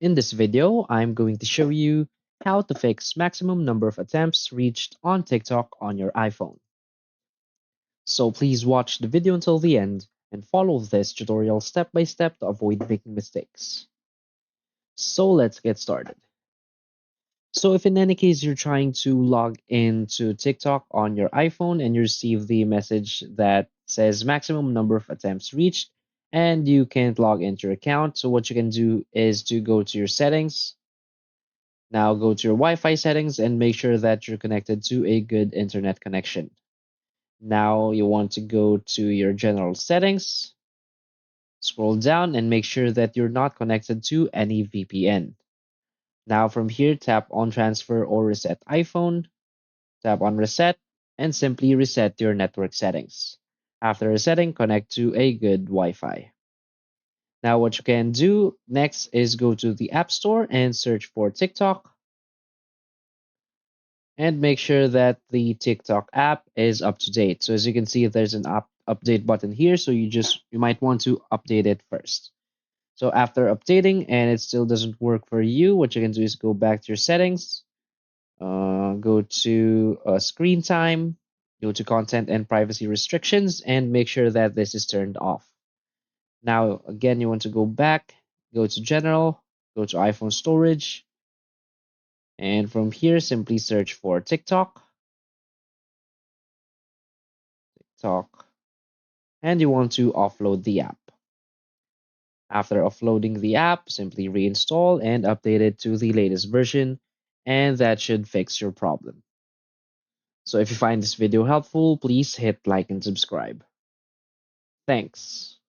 In this video, I'm going to show you how to fix maximum number of attempts reached on TikTok on your iPhone. So please watch the video until the end and follow this tutorial step by step to avoid making mistakes. So let's get started. So if in any case you're trying to log into TikTok on your iPhone and you receive the message that says maximum number of attempts reached and you can't log into your account, so what you can do is to go to your settings. Now go to your Wi-Fi settings and make sure that you're connected to a good internet connection. Now you want to go to your general settings, scroll down and make sure that you're not connected to any VPN. Now from here, tap on transfer or reset iPhone, tap on reset, and simply reset your network settings. After resetting, connect to a good Wi-Fi. Now what you can do next is go to the App Store and search for TikTok and make sure that the TikTok app is up to date. So as you can see, there's an update button here. So you might want to update it first. So after updating and it still doesn't work for you, what you can do is go back to your settings, go to screen time, go to content and privacy restrictions, and make sure that this is turned off. Now, again, you want to go back, go to general, go to iPhone storage, and from here, simply search for TikTok. TikTok. And you want to offload the app. After offloading the app, simply reinstall and update it to the latest version, and that should fix your problem. So if you find this video helpful, please hit like and subscribe. Thanks.